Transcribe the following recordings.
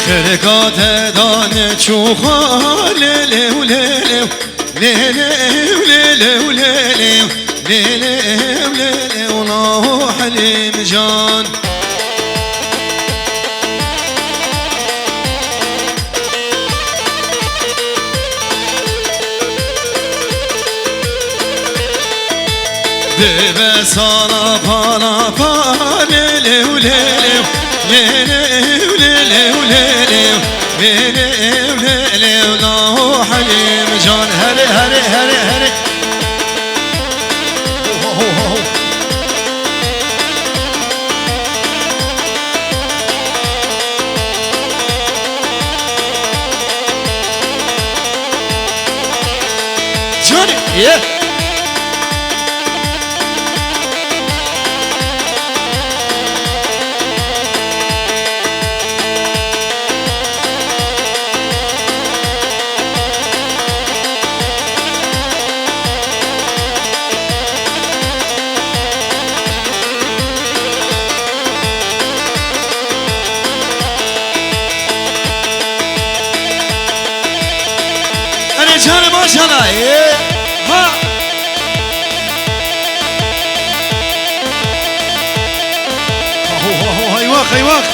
خرقات دانه چوخا لیلی و لیلی و لیلی و لیلی و لیلی و لیلی و لیلی و الله حلیم جان دب سالا پالا پا لیلی و لیلی و لیلی و لیلی و لیلی و لیلی و لیلی و الله حلیم جان هری هری هری هری جانی جان ماشاءالله ها ايواخ ايواخ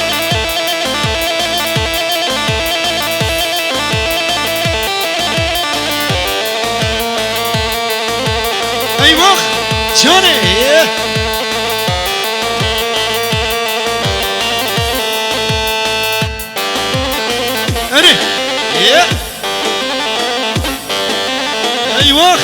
ايواخ جاني اري ايواخ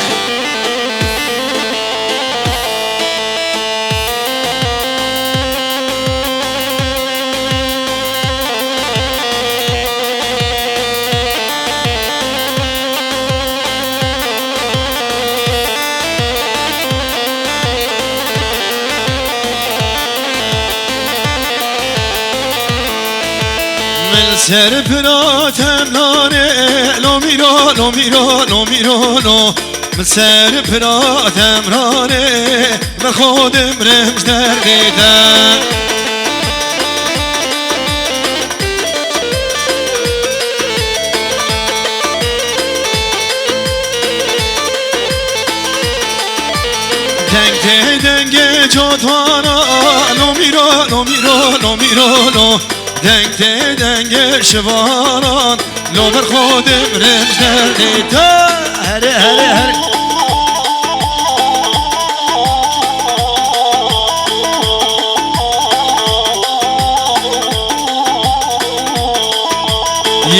من سر پراتم لانه لو میرو لو میرو لو میرو لو من سر پراتم رانه من خودم رمز در دیدم دنگ دنگ جدوانا لو میرو لو میرو لو میرو لو دنگ دنگ شواران لو بر خودم رمز در دیدم هره هره هره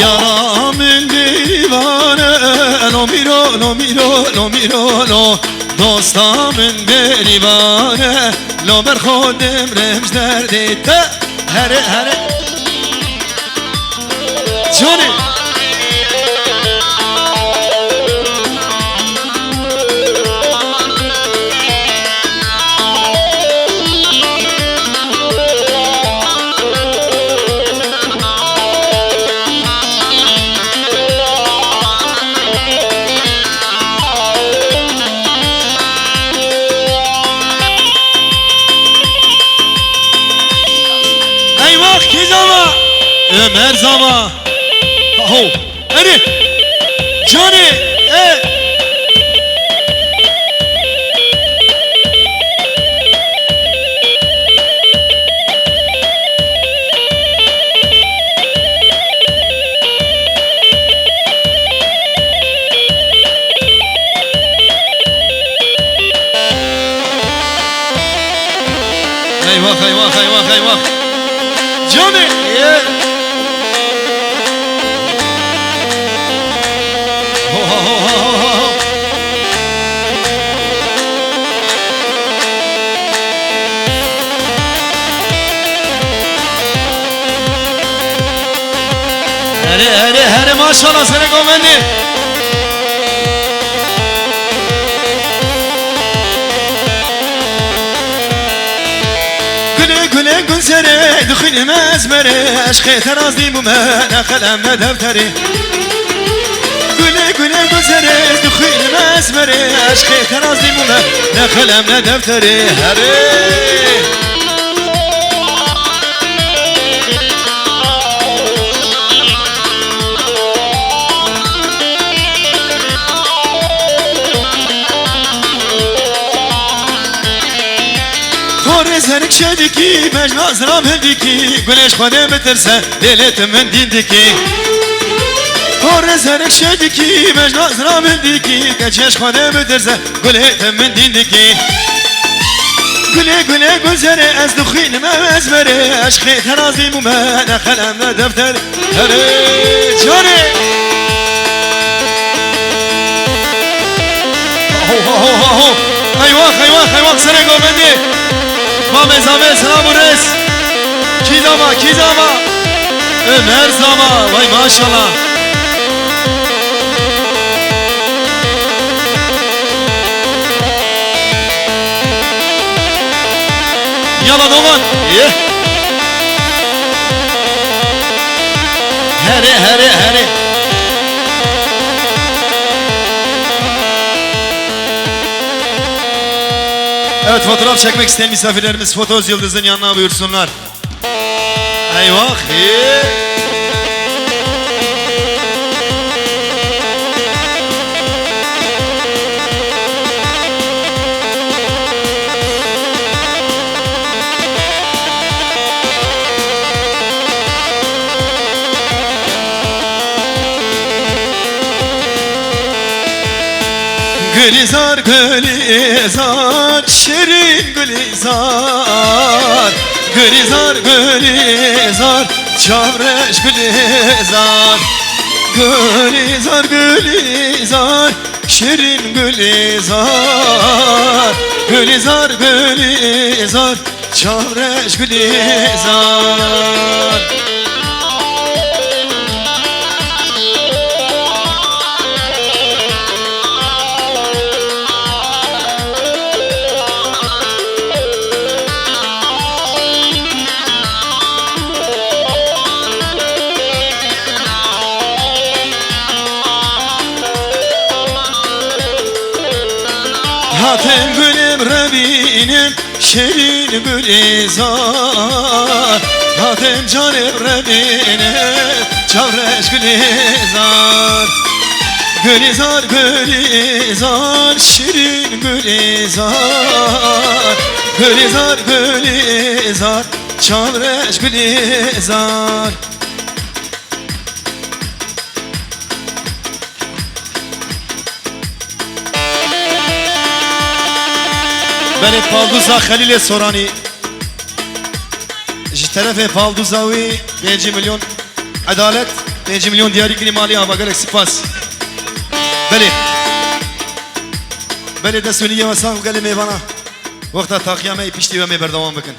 یارا من دیوانه لو میرو لو میرو لو میرو لو دوستا من دیوانه لو بر خودم رمز در دیدم هره هره جوني اي وقت زمان امر زمان هو أنا جوني إيه أيوة أيوة أيوة أيوة جوني إيه هره هره ما شاء الله سر گومندی گله گله گل سره دخیل مزمره عشق ترازی بومن خلم دفتری گله گله گل سره دخیل مزمره عشق ترازی بومن خلم دفتری هره زرك شدكي مجنى زرام هندكي قليش خوني مترسى ليلة من ديندكي هور زرك شدكي مجنى زرام هندكي قليش خوني مترسى قليت من ديندكي قلي قل زري از دخين ما ازمري اشخي ترازي مما دخل امنا دفتر هري جاري هو ايواخ سري قومندي مامي زامي سلام الرئيس کی زاما ömer زاما vay maşallah yala doman Heri Evet, fotoğraf çekmek isteyen misafirlerimiz Fotoz Yıldız'ın yanına buyursunlar. Eyvah! Gülizar gülizar şirin gülizar Gülizar gülizar çavreş gülizar Gülizar gülizar şirin gülizar Gülizar gülizar çavreş gülizar Hatem gülüm Rabbim şirin gülizar Hatem canım Rabbim çavreş gülizar Gülizar gülizar şirin gülizar Gülizar gülizar çavreş gülizar Beni Palduza Halil'e sorani ji tarafê Palduza wî 5 milyon adalet 5 milyon diyarî maliye hava gelek spas belê dest wî niye wesa gelê mêvana wexta taxiya me piştî ve me berdewam bikin